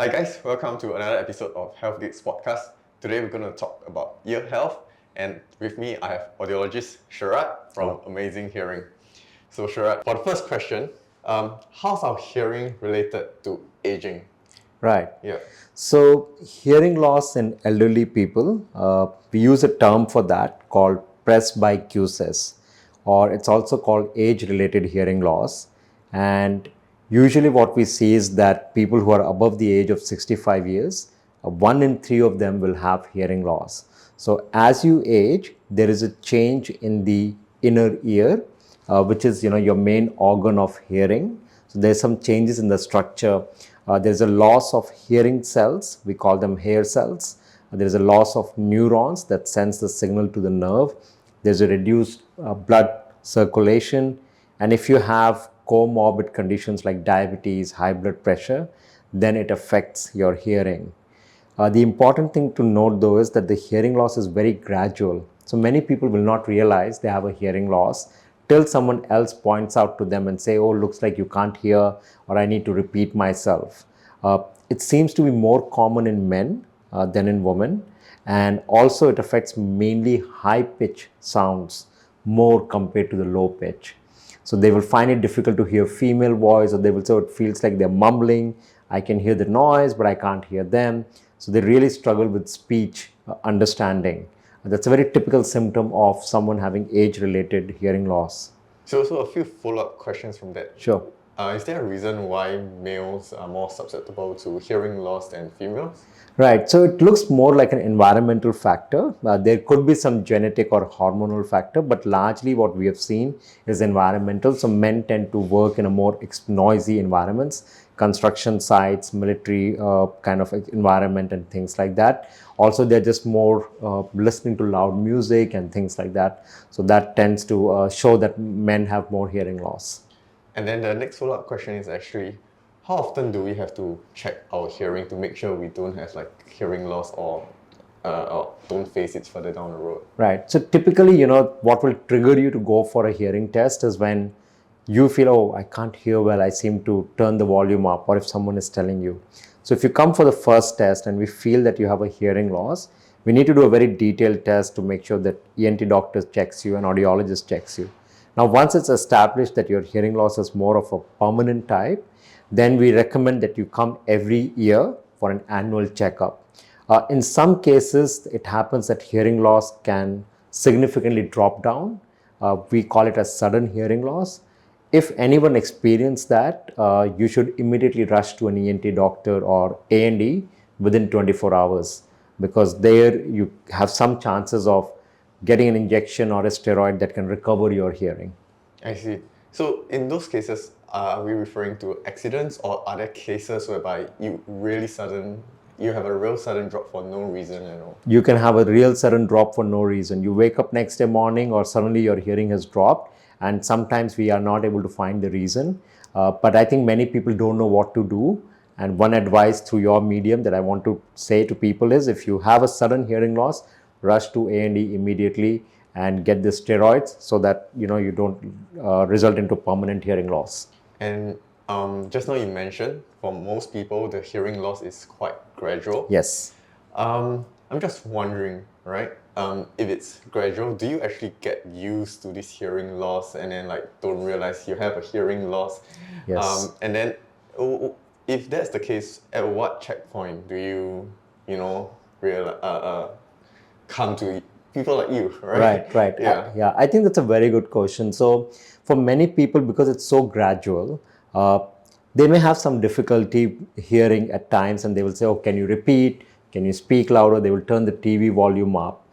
Hi guys, welcome to another episode of Health Geeks podcast. Today we're going to talk about ear health, and with me I have audiologist Sharad from Amazing Hearing. So Sharad, for the first question, how's our hearing related to aging? Right. Yeah. So, hearing loss in elderly people, we use a term for that called presbycusis, or it's also called age-related hearing loss. And usually, what we see is that people who are above the age of 65 years, 1 in 3 of them will have hearing loss. So, as you age, there is a change in the inner ear, which is your main organ of hearing. So, there's some changes in the structure. There's a loss of hearing cells, we call them hair cells. There's a loss of neurons that sends the signal to the nerve. There's a reduced blood circulation. And if you have comorbid conditions like diabetes, high blood pressure, then it affects your hearing. The important thing to note though is that the hearing loss is very gradual. So many people will not realize they have a hearing loss till someone else points out to them and say, oh, looks like you can't hear, or I need to repeat myself. It seems to be more common in men than in women. And also it affects mainly high pitch sounds more compared to the low pitch. So they will find it difficult to hear female voice, or they will say it feels like they're mumbling. I can hear the noise, but I can't hear them. So they really struggle with speech understanding. That's a very typical symptom of someone having age-related hearing loss. So a few follow-up questions from that. Sure. Is there a reason why males are more susceptible to hearing loss than females? Right. So it looks more like an environmental factor. There could be some genetic or hormonal factor, but largely what we have seen is environmental. So men tend to work in a more noisy environments, construction sites, military kind of environment and things like that. Also, they're just more listening to loud music and things like that. So that tends to show that men have more hearing loss. And then the next follow-up question is actually, how often do we have to check our hearing to make sure we don't have like hearing loss or don't face it further down the road? Right. So typically, what will trigger you to go for a hearing test is when you feel, oh, I can't hear well, I seem to turn the volume up, or if someone is telling you. So if you come for the first test and we feel that you have a hearing loss, we need to do a very detailed test to make sure that ENT doctor checks you and audiologist checks you. Now, once it's established that your hearing loss is more of a permanent type, then we recommend that you come every year for an annual checkup. In some cases, it happens that hearing loss can significantly drop down. We call it a sudden hearing loss. If anyone experienced that, you should immediately rush to an ENT doctor or A&E within 24 hours, because there you have some chances of getting an injection or a steroid that can recover your hearing. I see. So in those cases, are we referring to accidents, or are there cases whereby you have a real sudden drop for no reason at all? You can have a real sudden drop for no reason. You wake up next day morning or suddenly your hearing has dropped, and sometimes we are not able to find the reason. But I think many people don't know what to do. And one advice through your medium that I want to say to people is, if you have a sudden hearing loss, rush to A&E immediately and get the steroids so that you don't result into permanent hearing loss. And just now you mentioned for most people the hearing loss is quite gradual. Yes. I'm just wondering, right? If it's gradual, do you actually get used to this hearing loss and then don't realize you have a hearing loss? Yes. And then if that's the case, at what checkpoint do you come to people like you, right? Right. Yeah. I think that's a very good question. So for many people, because it's so gradual, they may have some difficulty hearing at times, and they will say, oh, can you repeat? Can you speak louder? They will turn the TV volume up.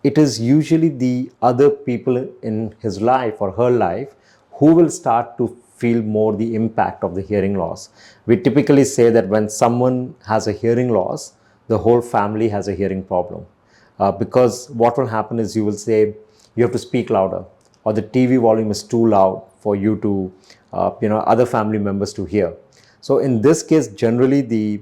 It is usually the other people in his life or her life who will start to feel more the impact of the hearing loss. We typically say that when someone has a hearing loss, the whole family has a hearing problem. Because what will happen is you will say you have to speak louder, or the TV volume is too loud for you to, other family members to hear. So in this case, generally the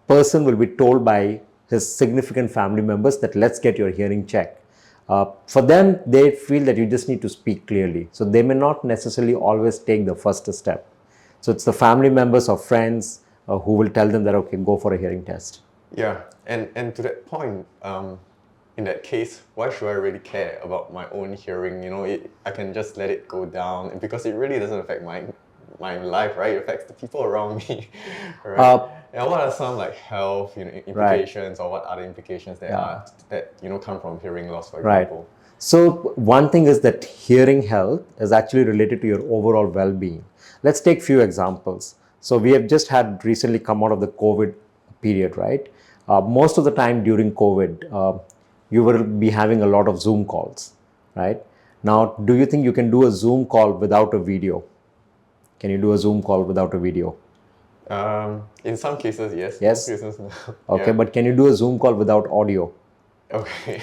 person will be told by his significant family members that let's get your hearing checked. For them, they feel that you just need to speak clearly. So they may not necessarily always take the first step. So it's the family members or friends who will tell them that, okay, go for a hearing test. Yeah, and to that point, in that case, why should I really care about my own hearing? I can just let it go down because it really doesn't affect my life, right? It affects the people around me, right? And what are some like health, implications, or what other implications there are that come from hearing loss, for example? So one thing is that hearing health is actually related to your overall well-being. Let's take few examples. So we have just had recently come out of the COVID period, right? Most of the time during COVID, you will be having a lot of Zoom calls, right? Now, do you think you can do a Zoom call without a video? Can you do a Zoom call without a video? In some cases, yes. Yes. Most cases, no. Okay, Yeah. but can you do a Zoom call without audio? Okay.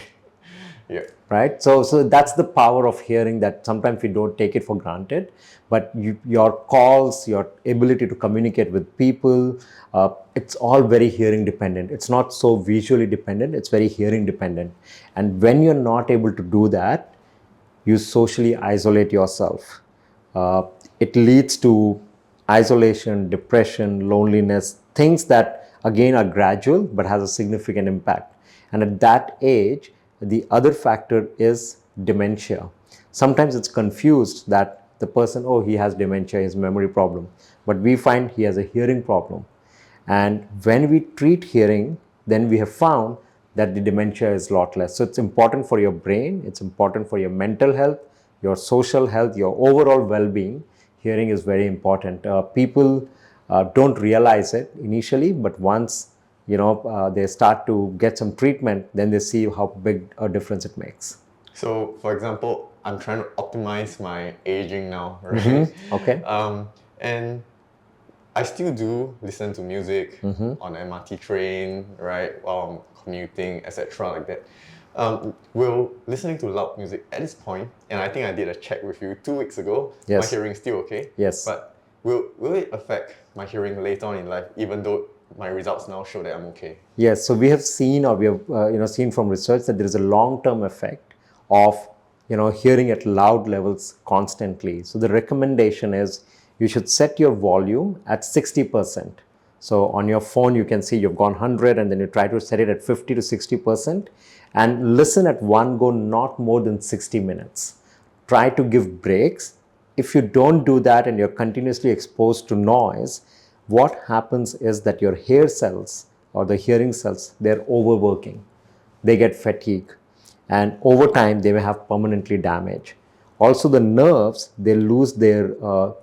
Yeah. Right, so that's the power of hearing, that sometimes we don't take it for granted, but your calls, your ability to communicate with people, it's all very hearing dependent. It's not so visually dependent, it's very hearing dependent. And when you're not able to do that, you socially isolate yourself. It leads to isolation, depression, loneliness, things that again are gradual but has a significant impact. And at that age, the other factor is dementia. Sometimes it's confused that the person, oh, he has dementia, his memory problem, but we find he has a hearing problem. And when we treat hearing, then we have found that the dementia is a lot less. So it's important for your brain, it's important for your mental health, your social health, your overall well-being. Hearing is very important. People don't realize it initially, but once they start to get some treatment, then they see how big a difference it makes. So, for example, I'm trying to optimize my aging now, right? Okay. And I still do listen to music on the MRT train, right, while I'm commuting, etc., like that. Will listening to loud music at this point, and I think I did a check with you 2 weeks ago, Yes. my hearing is still okay. Yes. But will it affect my hearing later on in life, even though my results now show that I'm okay? Yes, so we have seen, or we have seen from research that there is a long-term effect of hearing at loud levels constantly. So the recommendation is you should set your volume at 60%. So on your phone you can see you've gone 100 and then you try to set it at 50 to 60% and listen at one go, not more than 60 minutes. Try to give breaks. If you don't do that and you're continuously exposed to noise, what happens is that your hair cells or the hearing cells, they're overworking. They get fatigue, and over time they may have permanently damage. Also the nerves, they lose their,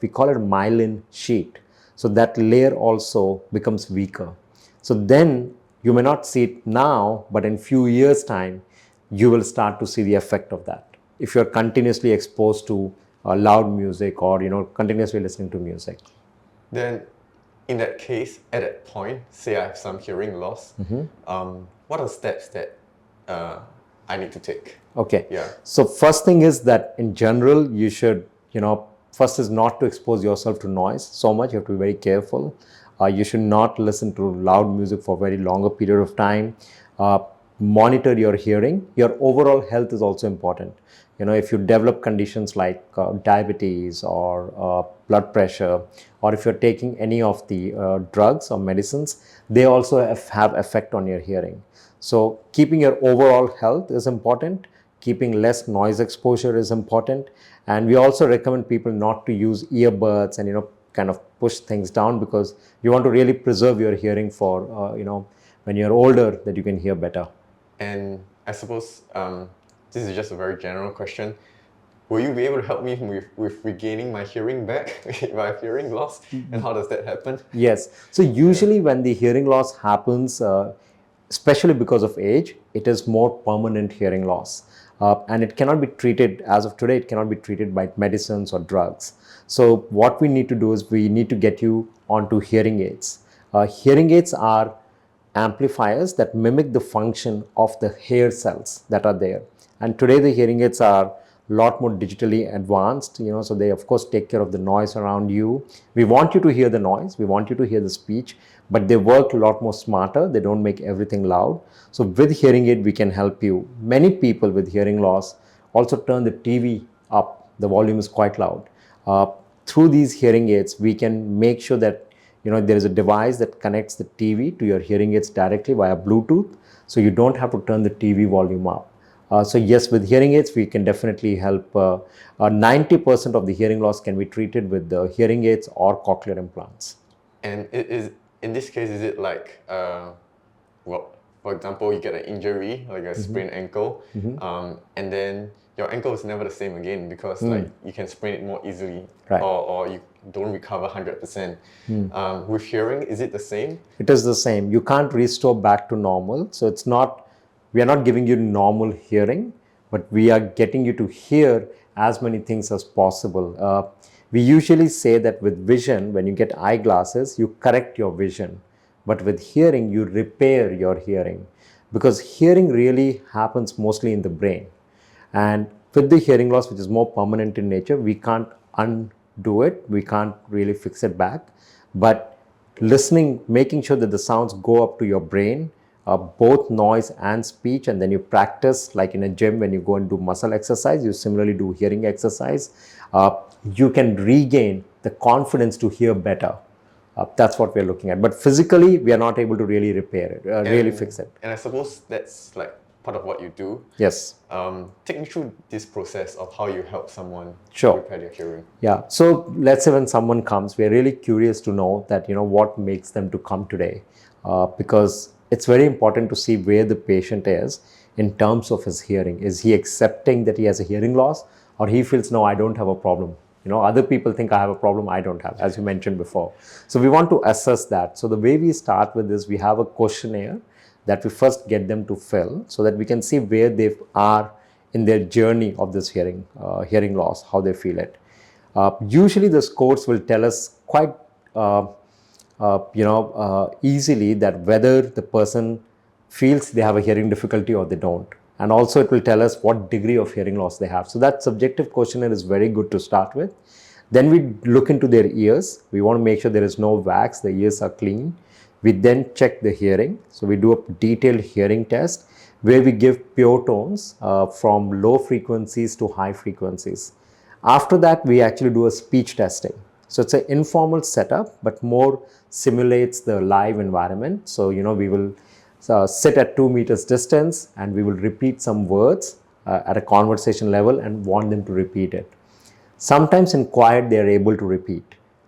we call it myelin sheet. So that layer also becomes weaker. So then you may not see it now, but in few years time, you will start to see the effect of that. If you're continuously exposed to loud music or continuously listening to music. Then in that case, at that point, say I have some hearing loss, what are steps that I need to take? Okay. Yeah. So first thing is that in general, you should, first is not to expose yourself to noise so much. You have to be very careful. You should not listen to loud music for a very longer period of time. Monitor your hearing. Your overall health is also important. If you develop conditions like diabetes or blood pressure, or if you're taking any of the drugs or medicines, they also have effect on your hearing. So keeping your overall health is important. Keeping less noise exposure is important. And we also recommend people not to use earbuds and, kind of push things down, because you want to really preserve your hearing for, when you're older, that you can hear better. And I suppose this is just a very general question. Will you be able to help me with regaining my hearing back if I have hearing loss? And how does that happen? Yes. So usually when the hearing loss happens, especially because of age, it is more permanent hearing loss. And it cannot be treated, as of today, it cannot be treated by medicines or drugs. So what we need to do is we need to get you onto hearing aids. Hearing aids are amplifiers that mimic the function of the hair cells that are there. And today the hearing aids are a lot more digitally advanced, so they of course take care of the noise around you. We want you to hear the noise, we want you to hear the speech, but they work a lot more smarter. They don't make everything loud. So with hearing aid, we can help you. Many people with hearing loss also turn the TV up. The volume is quite loud. Through these hearing aids, we can make sure that there is a device that connects the TV to your hearing aids directly via Bluetooth, so you don't have to turn the TV volume up. So yes, with hearing aids, we can definitely help. 90% of the hearing loss can be treated with the hearing aids or cochlear implants. And in this case, is it like, well, for example, you get an injury, like a sprained ankle, and then your ankle is never the same again because like you can sprain it more easily, Right. or you don't recover 100%. With hearing, is it the same? It is the same. You can't restore back to normal. So it's not, we are not giving you normal hearing, but we are getting you to hear as many things as possible. We usually say that with vision, when you get eyeglasses, you correct your vision. But with hearing, you repair your hearing, because hearing really happens mostly in the brain. And with the hearing loss, which is more permanent in nature, we can't undo it. We can't really fix it back. But listening, making sure that the sounds go up to your brain, both noise and speech, and then you practice, like in a gym when you go and do muscle exercise, you similarly do hearing exercise. You can regain the confidence to hear better. That's what we're looking at. But physically, we are not able to really repair it, really fix it. And I suppose that's like part of what you do. Yes. Take me through this process of how you help someone Sure. repair their hearing. Yeah. So let's say when someone comes, we're really curious to know that, what makes them to come today, because it's very important to see where the patient is in terms of his hearing. Is he accepting that he has a hearing loss, or he feels, no, I don't have a problem? Other people think I have a problem, I don't have, as you mentioned before. So we want to assess that. So the way we start with this, we have a questionnaire that we first get them to fill so that we can see where they are in their journey of this hearing loss, how they feel it. Usually the scores will tell us quite easily that whether the person feels they have a hearing difficulty or they don't. And also it will tell us what degree of hearing loss they have. So that subjective questionnaire is very good to start with. Then we look into their ears. We want to make sure there is no wax, the ears are clean. We then check the hearing. So we do a detailed hearing test where we give pure tones from low frequencies to high frequencies. After that, we actually do a speech testing. So it's an informal setup, but more simulates the live environment. So, we will sit at 2 meters distance and we will repeat some words at a conversation level and want them to repeat it. Sometimes in quiet, they are able to repeat.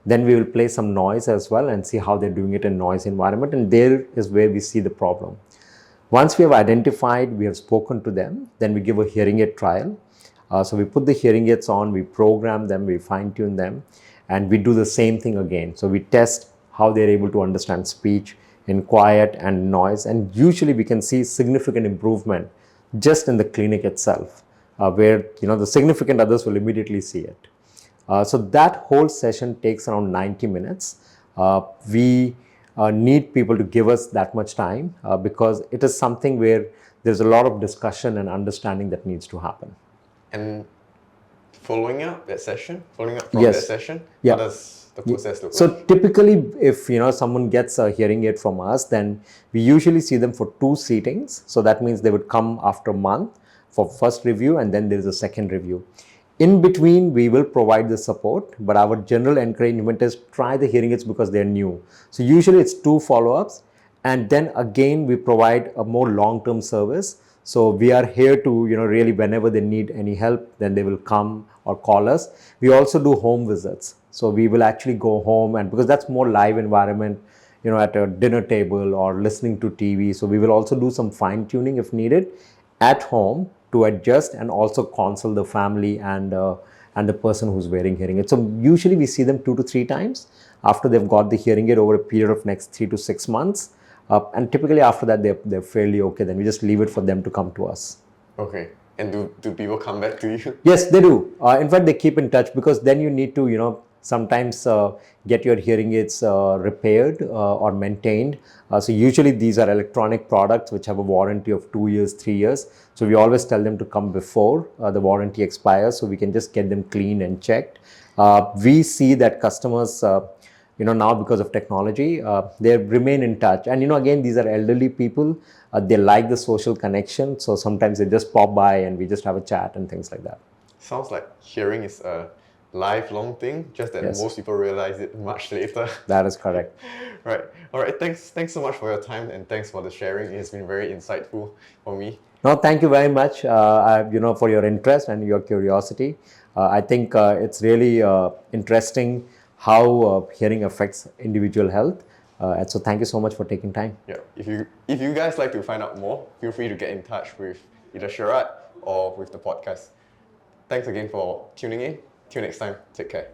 Then we will play some noise as well and see how they're doing it in noise environment. And there is where we see the problem. Once we have identified, we have spoken to them, then we give a hearing aid trial. So we put the hearing aids on, we program them, we fine tune them, and we do the same thing again. So we test how they're able to understand speech in quiet and noise. And usually we can see significant improvement just in the clinic itself, where the significant others will immediately see it. So that whole session takes around 90 minutes. We need people to give us that much time because it is something where there's a lot of discussion and understanding that needs to happen. And following up from that session, Yeah. how does the process look So like? typically, if someone gets a hearing aid from us, then we usually see them for 2 sittings. So that means they would come after a month for first review, and then there's a second review. In between, we will provide the support, but our general encouragement is try the hearing aids because they're new. So usually it's 2 follow-ups, and then again we provide a more long-term service. So we are here to really, whenever they need any help, then they will come or call us. We also do home visits. So we will actually go home, and because that's more live environment, at a dinner table or listening to TV. So we will also do some fine tuning if needed at home to adjust and also consult the family and the person who's wearing hearing aid. So usually we see them 2 to 3 times after they've got the hearing aid over a period of next 3 to 6 months. And typically after that, they're fairly okay. Then we just leave it for them to come to us. Okay. And do people come back to you? Yes, they do. In fact, they keep in touch because then you need to, sometimes get your hearing aids repaired or maintained. So usually these are electronic products which have a warranty of 2 years, 3 years. So we always tell them to come before the warranty expires so we can just get them cleaned and checked. We see that customers, now because of technology, they remain in touch. And, again, these are elderly people. They like the social connection. So sometimes they just pop by and we just have a chat and things like that. Sounds like hearing is a lifelong thing, just that Yes. most people realize it much later. That is correct. Right. All right. Thanks so much for your time, and thanks for the sharing. It's been very insightful for me. No, thank you very much, for your interest and your curiosity. I think it's really interesting how hearing affects individual health. And so thank you so much for taking time. Yeah. If you guys like to find out more, feel free to get in touch with either Sharad or with the podcast. Thanks again for tuning in. Till next time. Take care.